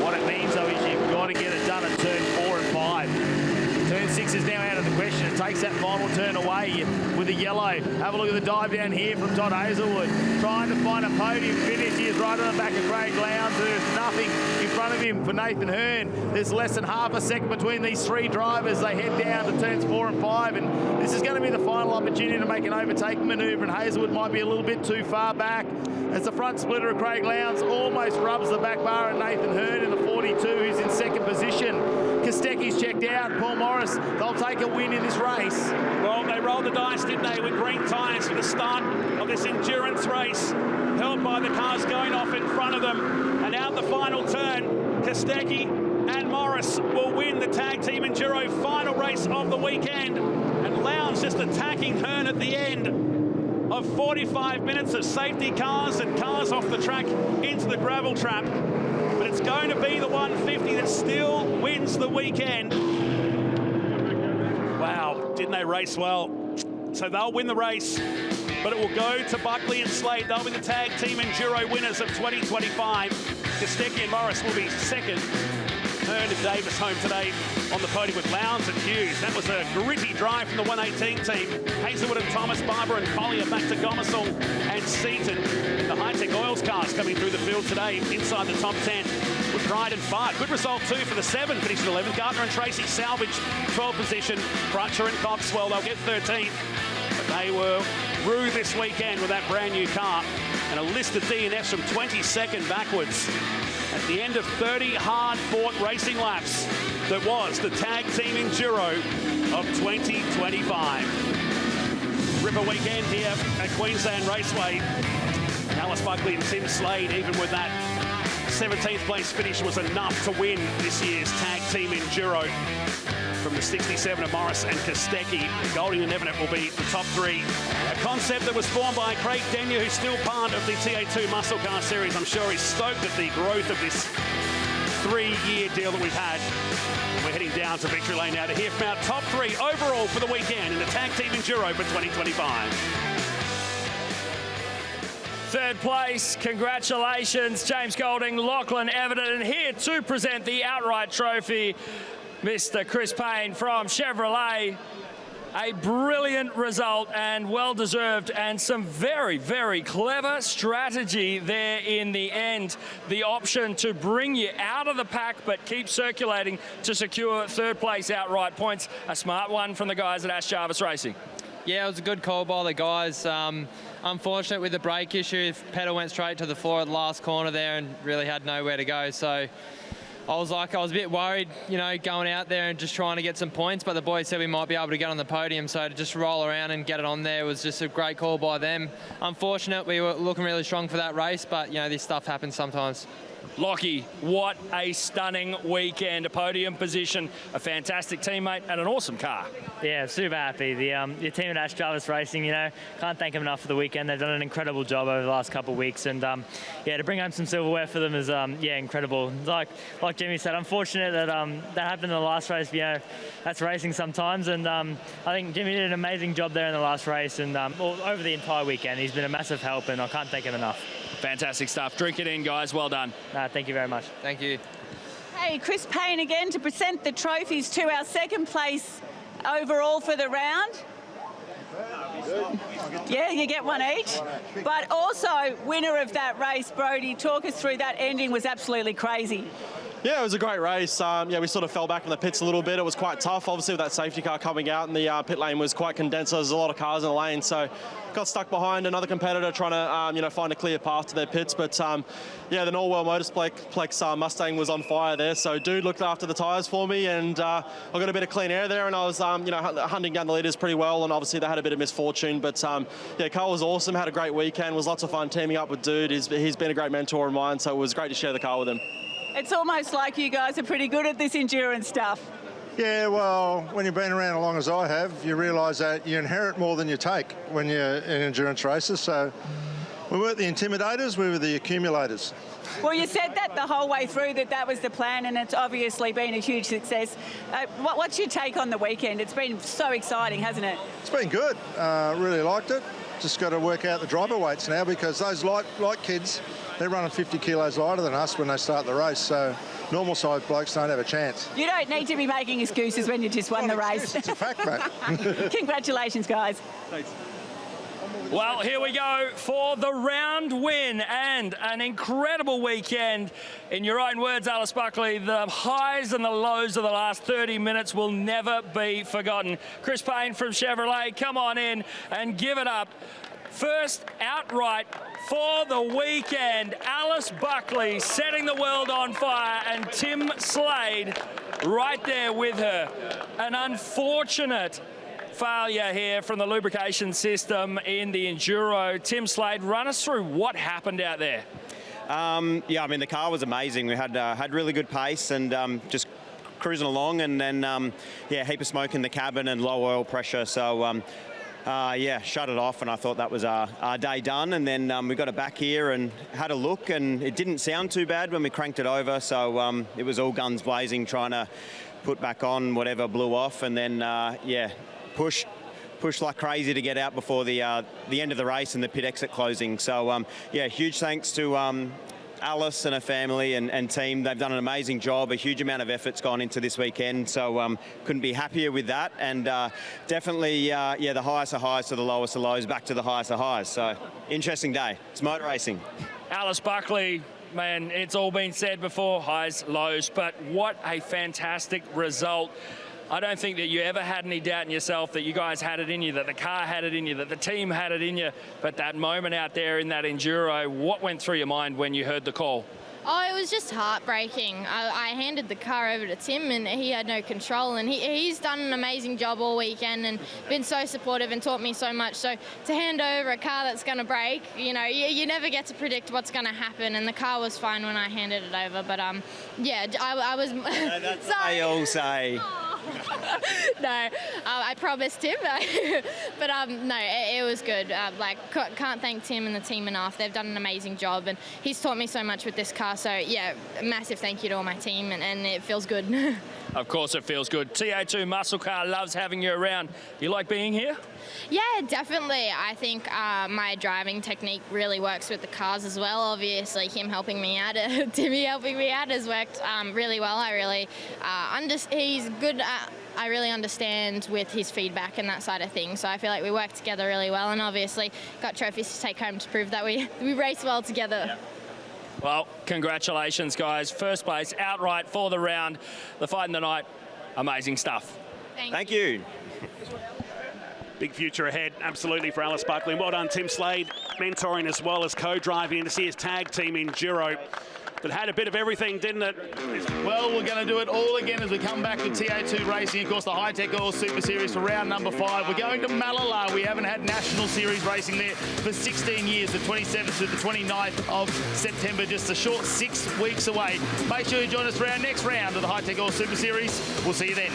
What it means, though, is you've got to get it done at turn 4 and 5. Turn six is now out of the question. It takes that final turn away with the yellow. Have a look at the dive down here from Todd Hazelwood. Trying to find a podium finish. He is right on the back of Craig Lowndes. There's nothing in front of him for Nathan Hearn. There's less than half a second between these three drivers. They head down to turns 4 and 5, and this is going to be the final opportunity to make an overtaking manoeuvre, and Hazelwood might be a little bit too far back as the front splitter of Craig Lowndes almost rubs the back bar of Nathan Hearn in the 42, who's in second position. Kostecki's checked out. Paul Morris, they'll take a win in this race. Well, they rolled the dice, didn't they, with green tyres for the start of this endurance race, held by the cars going off in front of them. And out the final turn, Kostecki and Morris will win the Tag Team Enduro final race of the weekend. And Lowndes just attacking Hearn at the end of 45 minutes of safety cars and cars off the track into the gravel trap. But it's going to be the 150 that still wins the weekend. Wow, didn't they race well? So they'll win the race, but it will go to Buckley and Slade. They'll be the Tag Team Enduro winners of 2025. Kostecki and Morris will be second. Hearn and Davis home today on the podium with Lowndes and Hughes. That was a gritty drive from the 118 team. Hazelwood and Thomas, Barber and Collier back to Gomersall and Seaton. The Hi-Tec Oils cars coming through the field today inside the top 10 with Pride and Fart. Good result too for the 7, finishing 11th. Gardner and Tracy salvage 12th position. Crutcher and Coxwell, they'll get 13th. But they were through this weekend with that brand new car and a list of DNFs from 22nd backwards. At the end of 30 hard-fought racing laps, that was the Tag Team Enduro of 2025. Ripper weekend here at Queensland Raceway. Alice Buckley and Tim Slade, even with that 17th place finish, was enough to win this year's Tag Team Enduro. From the 67 of Morris and Kostecki, Golding and Evanet will be the top 3. A concept that was formed by Craig Denyer, who's still part of the TA2 Muscle Car Series. I'm sure he's stoked at the growth of this 3-year deal that we've had. We're heading down to Victory Lane now to hear from our top 3 overall for the weekend in the Tag Team Enduro for 2025. Third place, congratulations, James Golding, Lachlan Everett, and here to present the outright trophy, Mr. Chris Payne from Chevrolet. A brilliant result and well-deserved, and some very, very clever strategy there in the end. The option to bring you out of the pack but keep circulating to secure third place outright points. A smart one from the guys at Ash Jarvis Racing. Yeah, it was a good call by the guys. Unfortunate with the brake issue, pedal went straight to the floor at the last corner there and really had nowhere to go. So I was a bit worried, you know, going out there and just trying to get some points, but the boys said we might be able to get on the podium, so to just roll around and get it on there was just a great call by them. Unfortunate, we were looking really strong for that race, but, you know, this stuff happens sometimes. Lockie, what a stunning weekend. A podium position, a fantastic teammate, and an awesome car. Yeah, super happy. The team at Ash Jarvis Racing, you know, can't thank them enough for the weekend. They've done an incredible job over the last couple of weeks, and yeah, to bring home some silverware for them is yeah, incredible. Like Jimmy said, unfortunate that that happened in the last race. You know, that's racing sometimes, and I think Jimmy did an amazing job there in the last race, and over the entire weekend. He's been a massive help, and I can't thank him enough. Fantastic stuff. Drink it in, guys. Well done. Thank you very much. Thank you. Hey, Chris Payne again to present the trophies to our second place overall for the round. Yeah, you get one each. But also, winner of that race, Brody, talk us through that ending. Was absolutely crazy. Yeah, it was a great race. Yeah, we sort of fell back in the pits a little bit. It was quite tough, obviously, with that safety car coming out, and the pit lane was quite condensed. So there's a lot of cars in the lane, so got stuck behind another competitor trying to, you know, find a clear path to their pits. But yeah, the Norwell Motorsplex Mustang was on fire there. So dude looked after the tyres for me, and I got a bit of clean air there, and I was, you know, hunting down the leaders pretty well. And obviously they had a bit of misfortune, but yeah, Carl was awesome. Had a great weekend. It was lots of fun teaming up with dude. He's been a great mentor of mine, so it was great to share the car with him. It's almost like you guys are pretty good at this endurance stuff. Yeah, well, when you've been around as long as I have, you realise that you inherit more than you take when you're in endurance races. So we weren't the intimidators, we were the accumulators. Well, you said that the whole way through, that was the plan, and it's obviously been a huge success. What's your take on the weekend? It's been so exciting, hasn't it? It's been good. Really liked it. Just got to work out the driver weights now, because those light kids, they're running 50 kilos lighter than us when they start the race. So normal-sized blokes don't have a chance. You don't need to be making excuses when you just won the race. It's a fact, mate. Congratulations, guys. Thanks. Well, here we go for the round win and an incredible weekend. In your own words, Alice Buckley, the highs and the lows of the last 30 minutes will never be forgotten. Chris Payne from Chevrolet, come on in and give it up. First outright for the weekend, Alice Buckley setting the world on fire, and Tim Slade right there with her. An unfortunate failure here from the lubrication system in the Enduro. Tim Slade, run us through what happened out there. Yeah, I mean, the car was amazing. We had really good pace and just cruising along, and then, yeah, heap of smoke in the cabin and low oil pressure. So, yeah, shut it off, and I thought that was our day done. And then we got it back here and had a look, and it didn't sound too bad when we cranked it over. So it was all guns blazing, trying to put back on whatever blew off, and then, yeah, push like crazy to get out before the end of the race and the pit exit closing. So, yeah, huge thanks to Alice and her family and team. They've done an amazing job. A huge amount of effort's gone into this weekend, so couldn't be happier with that. And definitely, yeah, the highest of highs to the lowest of lows, back to the highest of highs. So, interesting day. It's motor racing. Alice Buckley, man, it's all been said before, highs, lows, but what a fantastic result. I don't think that you ever had any doubt in yourself that you guys had it in you, that the car had it in you, that the team had it in you. But that moment out there in that Enduro, what went through your mind when you heard the call? Oh, it was just heartbreaking. I handed the car over to Tim and he had no control, and he's done an amazing job all weekend and been so supportive and taught me so much. So to hand over a car that's going to break, you know, you never get to predict what's going to happen, and the car was fine when I handed it over. But yeah, I was... That's what they all say. No, I promised him, but no, it was good. Like, can't thank Tim and the team enough. They've done an amazing job, and he's taught me so much with this car. So yeah, massive thank you to all my team, and it feels good. Of course it feels good. TA2 Muscle Car loves having you around. You like being here? Yeah, definitely. I think my driving technique really works with the cars as well. Obviously, him helping me out, Timmy helping me out has worked really well. I really he's good. I really understand with his feedback and that side of things. So I feel like we work together really well, and obviously got trophies to take home to prove that we race well together. Yeah. Well, congratulations, guys. First place outright for the round. The fight in the night, amazing stuff. Thank you. Big future ahead, absolutely, for Alice Buckley. And well done, Tim Slade, mentoring as well as co-driving to see his tag team Enduro. That had a bit of everything, didn't it? Well, we're going to do it all again as we come back to TA2 Racing. Of course, the Hi-Tec Oil Super Series for round number 5. We're going to Malala. We haven't had National Series racing there for 16 years, the 27th to the 29th of September, just a short 6 weeks away. Make sure you join us for our next round of the Hi-Tec Oil Super Series. We'll see you then.